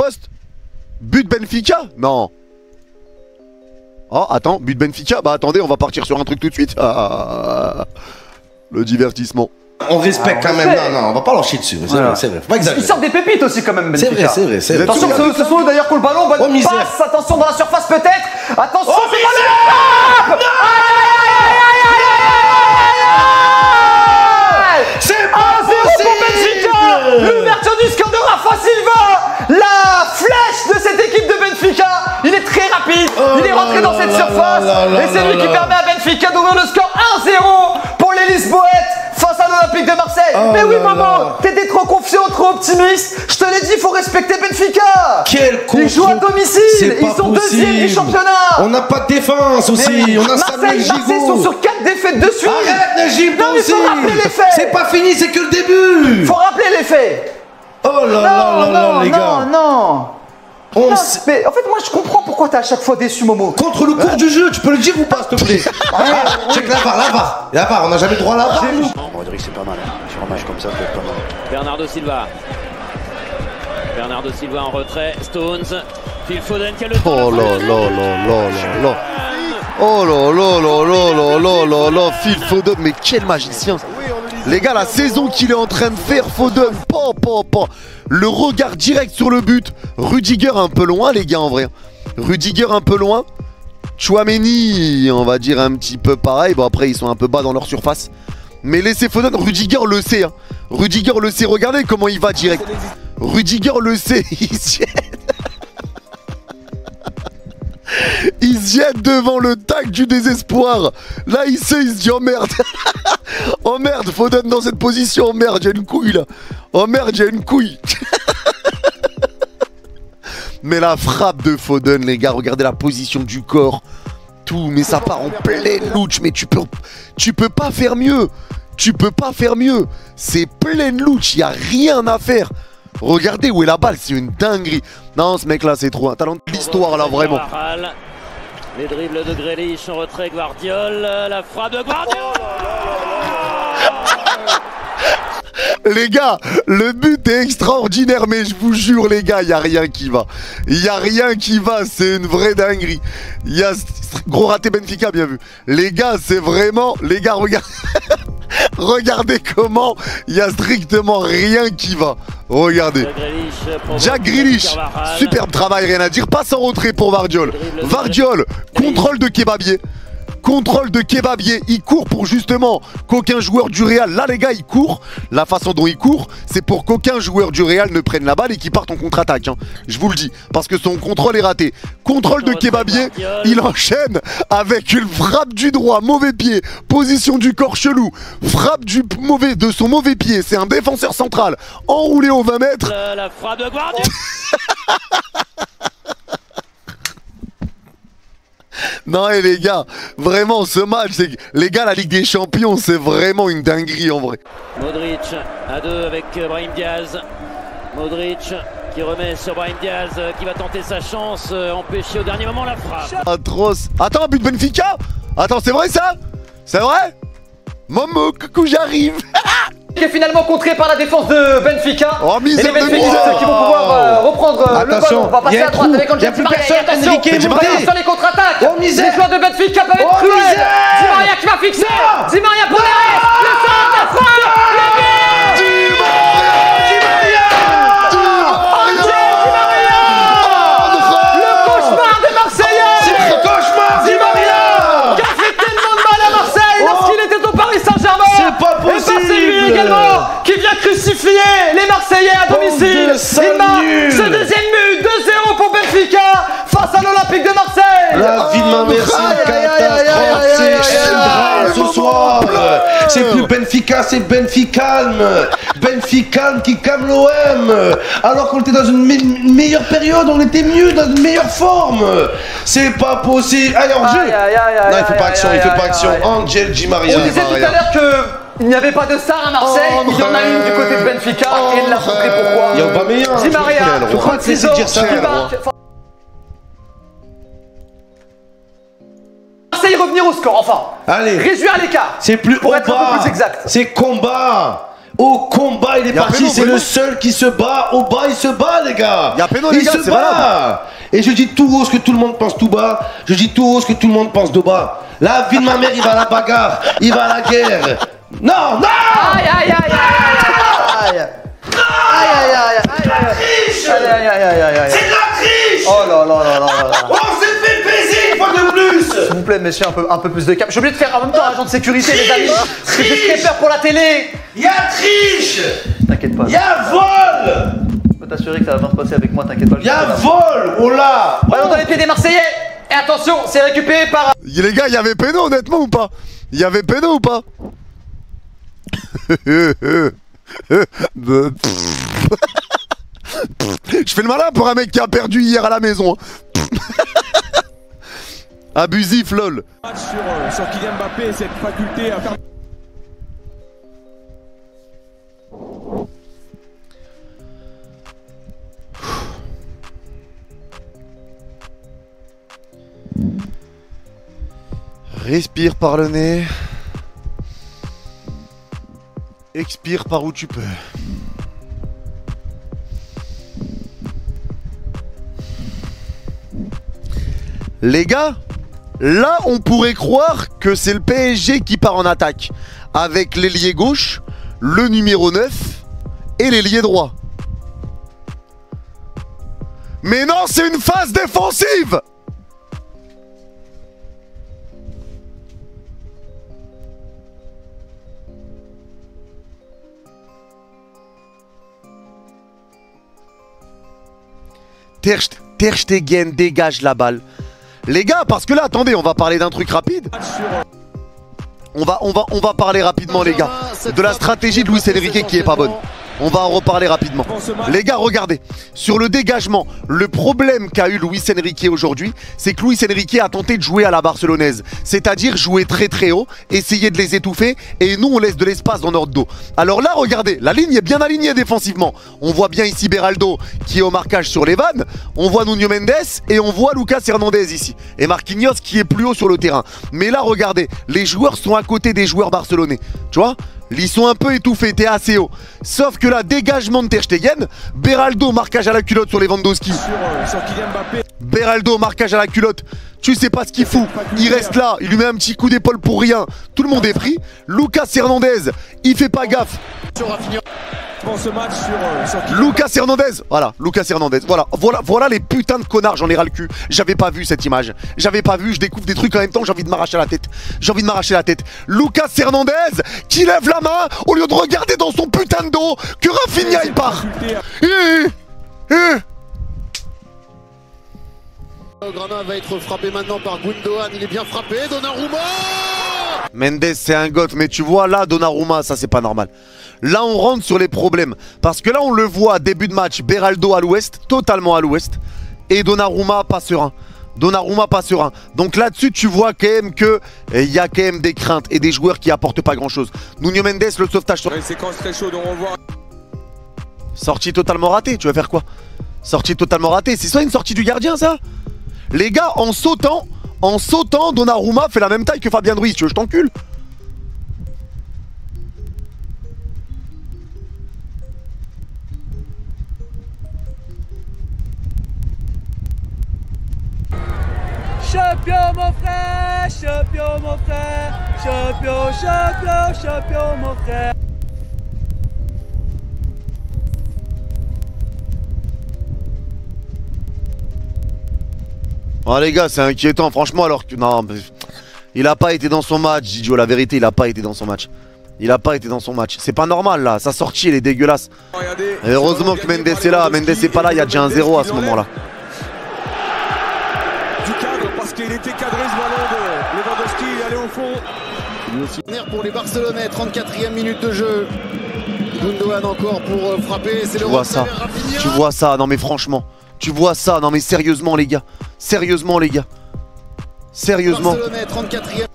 poste. But Benfica? Non. Oh, attends, but Benfica? Bah attendez, on va partir sur un truc tout de suite. Le divertissement. On respecte quand même. Non, on va pas lâcher dessus. C'est vrai, c'est vrai. Faut pas exagérer. Ils sortent des pépites aussi quand même, Benfica. C'est vrai. Attention, ce sont eux d'ailleurs qui ont le ballon. Bonne passe. Attention dans la surface peut-être. Attention, c'est pas le frappe. C'est pas possible. L'ouverture du score de Rafa Silva. La flèche de cette équipe de Benfica. Il est très rapide. Il est rentré dans cette surface. Et c'est lui qui permet à Benfica d'ouvrir le score 1-0 pour les Lisboètes face à l'Olympique de Marseille. Mais oui, maman, t'étais trop confiant, trop optimiste. Je te l'ai dit, il faut respecter Benfica. Ils jouent à domicile. Ils sont deuxième du championnat. On n'a pas de défense aussi. On a Samuel Gigot. Marseille sont sur 4 défaites de suite. Arrête, Najib, non, mais aussi. faut rappeler les faits. C'est pas fini, c'est que le début. Faut rappeler les faits. Oh là là, les gars. Non. Mais en fait, moi je comprends pourquoi t'es à chaque fois déçu, Momo. Contre le cours du jeu, tu peux le dire ou pas, s'il te plaît? Check la barre, on n'a jamais droit à la barre. Rodrigue, c'est pas mal. Sur un match comme ça, c'est pas mal. Bernardo Silva en retrait. Stones. Phil Foden qui a le temps. Oh là là. Oh là, Phil Foden, mais quel magicien. Les gars, la saison qu'il est en train de faire, Foden, le regard direct sur le but. Rudiger un peu loin, les gars, en vrai. Rudiger un peu loin. Chouameni, on va dire un petit peu pareil. Bon, après, ils sont un peu bas dans leur surface. Mais laissez Foden, Rudiger le sait. Hein. Rudiger le sait, regardez comment il va direct. Rudiger le sait, il se jette devant le tac du désespoir. Là, il sait, il se dit oh merde. Oh merde, Foden dans cette position. Oh merde, j'ai une couille là. Oh merde, j'ai une couille. Mais la frappe de Foden, les gars, regardez la position du corps. Tout, mais ça part en pleine louche. Mais tu peux pas faire mieux. Tu peux pas faire mieux. C'est pleine louche, il n'y a rien à faire. Regardez où est la balle, c'est une dinguerie. Non, ce mec là, c'est trop un talent de l'histoire là, vraiment. Les dribbles de Grealish en retrait, Guardiol, la frappe de Guardiol. Les gars, le but est extraordinaire, mais je vous jure les gars, il n'y a rien qui va. Il n'y a rien qui va, c'est une vraie dinguerie. Il y a gros raté Benfica, bien vu. Les gars, c'est vraiment... Les gars, regardez... Regardez comment il n'y a strictement rien qui va. Regardez. Jack Grealish, superbe travail, rien à dire. Passe en retrait pour Vardiol. Vardiol, contrôle de Kebabier. Contrôle de Kebabier, il court pour justement qu'aucun joueur du Real, là les gars il court, la façon dont il court, c'est pour qu'aucun joueur du Real ne prenne la balle et qu'il parte en contre-attaque, hein. Je vous le dis, parce que son contrôle est raté. Contrôle de Kebabier, il enchaîne avec une frappe du droit, mauvais pied, position du corps chelou, frappe de son mauvais pied, c'est un défenseur central, enroulé aux 20 mètres. La frappe de Guardiola. Non et les gars, vraiment ce match, les gars, la Ligue des Champions, c'est vraiment une dinguerie en vrai. Modric à 2 avec Brahim Diaz. Modric qui remet sur Brahim Diaz qui va tenter sa chance, empêcher au dernier moment la frappe. Atroce. Attends, but Benfica. Attends, c'est vrai ça? C'est vrai? Momo, coucou, j'arrive. Qui est finalement contré par la défense de Benfica. Oh, et les Benfica qui vont pouvoir reprendre le ballon. On va passer à droite avec Angel Di Maria. Attention sur les contre-attaques. Les joueurs de Benfica peuvent être cruels. Di Maria qui va fixer. Di Maria pour l'arrêt. Le centre, la frappe. Le but. Di Maria. Le cauchemar des Marseillais. C'est le cauchemar, Di Maria. Qui a fait tellement de mal à Marseille lorsqu'il était au Paris Saint-Germain. C'est pas possible. Également, qui vient crucifier les Marseillais à domicile. Il marque ce deuxième but, 2-0 pour Benfica face à l'Olympique de Marseille. La vie de ma mère, c'est une catastrophe, c'est un drame ce soir. C'est plus Benfica, c'est Benficalm. Benficalm qui calme l'OM. Alors qu'on était dans une meilleure période, on était mieux, dans une meilleure forme. C'est pas possible. Allez, Angel. Non, il fait pas action, il fait pas action. Angel Di Maria. On disait tout à l'heure que il n'y avait pas de star à Marseille, il y en a une du côté de Benfica et il l'a montré pourquoi. Il y a Aubameyang. Di Maria, 36 ans, qui marque. Marseille revenir au score, enfin. Allez. Réduire l'écart. C'est plus pour être un peu plus exact. C'est combat. Au combat, il est parti, péno, c'est vraiment. le seul qui se bat. Au bas, il se bat, les gars. Y a péno, les il gars, se c'est bat. Et je dis tout haut ce que tout le monde pense tout bas. Je dis tout haut ce que tout le monde pense de bas. La vie de ma mère, il va à la bagarre. Il va à la guerre. Non, non. Aïe aïe aïe aïe aïe aïe. Aïe aïe aïe aïe aïe aïe aïe aïe aïe. C'est de la triche. Oh là là là là là. On s'est fait baiser une fois de plus. S'il vous plaît, messieurs, un peu plus de calme. Je suis obligé de faire en même temps agent de sécurité, les amis. Parce que j'ai très peur pour la télé. Il y a triche. T'inquiète pas. Il y a vol. Je peux t'assurer que ça va bien se passer avec moi, t'inquiète pas. Il y a vol. Oh là. Ballon dans les pieds des Marseillais. Et attention, c'est récupéré par. Les gars, il y avait péno honnêtement ou pas? Il y avait péno ou pas? Je fais le malin pour un mec qui a perdu hier à la maison. Abusif, lol. Sur Kylian Mbappé, cette faculté à faire. Respire par le nez. Expire par où tu peux. Les gars, là on pourrait croire que c'est le PSG qui part en attaque avec l'ailier gauche, le numéro 9 et l'ailier droit. Mais non, c'est une phase défensive. Ter Stegen dégage la balle. Les gars, parce que là, attendez, on va parler d'un truc rapide. On va parler rapidement, les gars, de la stratégie de Luis Enrique qui est pas bonne. On va en reparler rapidement. Les gars, regardez, sur le dégagement, le problème qu'a eu Luis Enrique aujourd'hui, c'est que Luis Enrique a tenté de jouer à la barcelonaise. C'est-à-dire jouer très très haut, essayer de les étouffer, et nous on laisse de l'espace dans notre dos. Alors là, regardez, la ligne est bien alignée défensivement. On voit bien ici Beraldo qui est au marquage sur les vannes. On voit Nuno Mendes et on voit Lucas Hernandez ici. Et Marquinhos qui est plus haut sur le terrain. Mais là, regardez, les joueurs sont à côté des joueurs barcelonais. Tu vois ? Ils sont un peu étouffés, t'es assez haut. Sauf que là, dégagement de Ter Stegen, Beraldo, marquage à la culotte sur Lewandowski. Sur Kylian Mbappé. Beraldo, marquage à la culotte. Tu sais pas ce qu'il fout. Il reste là, il lui met un petit coup d'épaule pour rien. Tout le monde est pris. Lucas Hernandez, il fait pas gaffe. Dans ce match sur Lucas Hernandez, voilà, Lucas Hernandez, voilà les putains de connards, j'en ai ras le cul. J'avais pas vu cette image, j'avais pas vu, je découvre des trucs en même temps, j'ai envie de m'arracher la tête. Lucas Hernandez qui lève la main au lieu de regarder dans son putain de dos que Rafinha il part. Grana va être frappé maintenant par Gundogan, il est bien frappé, Donnarumma. Mendes c'est un goth, mais tu vois là Donnarumma, ça c'est pas normal. Là on rentre sur les problèmes, parce que là on le voit début de match, Beraldo à l'ouest, totalement à l'ouest, et Donnarumma pas serein. Donc là-dessus tu vois quand même que il y a quand même des craintes et des joueurs qui apportent pas grand-chose. Nuno Mendes, le sauvetage sur... une séquence très chaude, on revoit. Sortie totalement ratée, tu vas faire quoi? Sortie totalement ratée, c'est soit une sortie du gardien ça? Les gars, en sautant, Donnarumma fait la même taille que Fabien Ruiz, tu veux je t'encule? Champion mon frère, champion mon frère, champion mon frère. Oh les gars, c'est inquiétant, franchement, alors que... Non, mais... il a pas été dans son match, Didio, la vérité, il a pas été dans son match. C'est pas normal là, sa sortie elle est dégueulasse. Et heureusement que Mendes est là, Mendes est pas là, il y a déjà un 0 à ce moment-là. Du cadre, parce qu'il était cadré ce ballon de Lewandowski, il allait au fond. Pour les Barcelonais, 34e minute de jeu. Gundogan encore pour frapper, c'est le Rafinha. Tu vois ça, non mais franchement. Tu vois ça, non mais sérieusement les gars. Sérieusement. Barcelonais, 34e.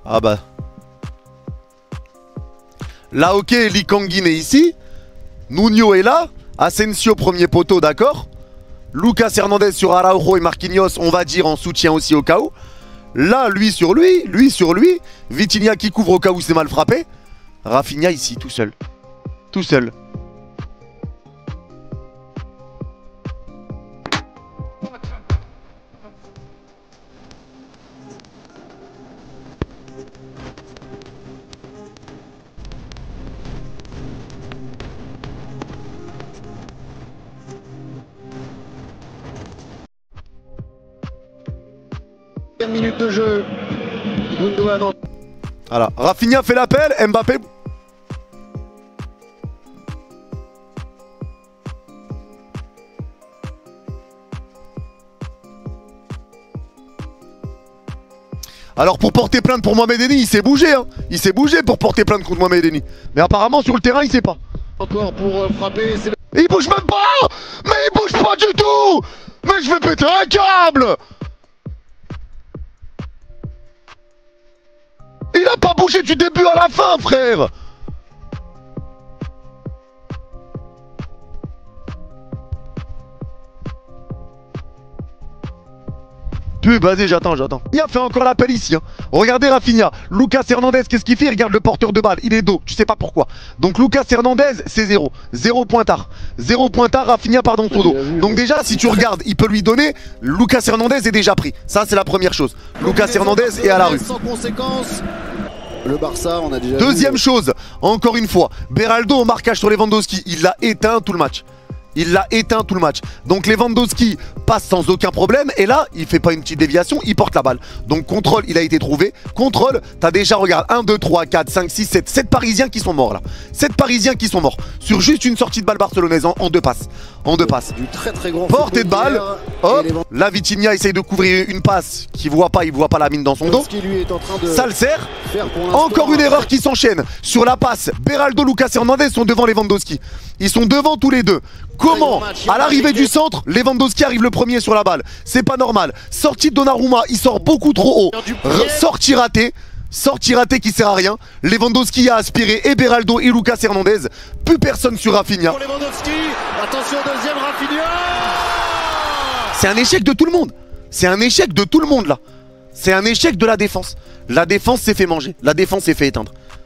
Ah bah. Là ok, Lee Kangin est ici. Nuno est là. Asensio premier poteau, d'accord. Lucas Hernandez sur Araujo et Marquinhos, on va dire en soutien aussi au cas où. Là, lui sur lui. Vitinha qui couvre au cas où c'est mal frappé. Rafinha ici, tout seul. Tout seul. Minutes de jeu. Gundogan. Voilà. Rafinha fait l'appel. Mbappé. Alors pour porter plainte pour Mohamed Eni, il s'est bougé, hein. Il s'est bougé pour porter plainte contre Mohamed Eni. Mais apparemment sur le terrain, il sait pas. Encore pour frapper. Il bouge même pas. Mais il bouge pas du tout. Mais je vais péter un câble. Il a pas bougé du début à la fin, frère. Vas-y, j'attends. Il a fait encore l'appel ici. Hein. Regardez Rafinha. Lucas Hernandez, qu'est-ce qu'il fait? Il regarde le porteur de balle. Il est dos. Tu sais pas pourquoi. Donc Lucas Hernandez, c'est 0. 0 pointard. 0 pointard, Rafinha part dans son dos. Donc déjà, si tu regardes, il peut lui donner. Lucas Hernandez est déjà pris. Ça, c'est la première chose. Lucas Hernandez est à la rue. Sans conséquence. Le Barça, on a déjà Deuxième chose, encore une fois, Beraldo au marquage sur Lewandowski. Il l'a éteint tout le match. Donc Lewandowski passe sans aucun problème. Et là, il fait pas une petite déviation, il porte la balle. Donc contrôle, il a été trouvé. Contrôle, t'as déjà, regarde, 1, 2, 3, 4, 5, 6, 7. 7 Parisiens qui sont morts là. 7 Parisiens qui sont morts. Sur juste une sortie de balle barcelonaise en 2 passes. Du très gros portée de balle. Hop. Là, Vitinha essaye de couvrir une passe qu'il voit pas, il voit pas la mine dans son dos. Ça le sert. Encore une erreur qui s'enchaîne. Sur la passe, Beraldo, Lucas Hernandez sont devant Lewandowski. Ils sont devant tous les deux. Comment? À l'arrivée du centre, Lewandowski arrive le premier sur la balle. C'est pas normal. Sortie de Donnarumma, il sort beaucoup trop haut. Sortie ratée qui sert à rien. Lewandowski a aspiré et Beraldo et Lucas Hernandez. Plus personne sur Rafinha. Attention, deuxième Rafinha. C'est un échec de tout le monde. C'est un échec de tout le monde là. C'est un échec de la défense. La défense s'est fait manger. La défense s'est fait éteindre.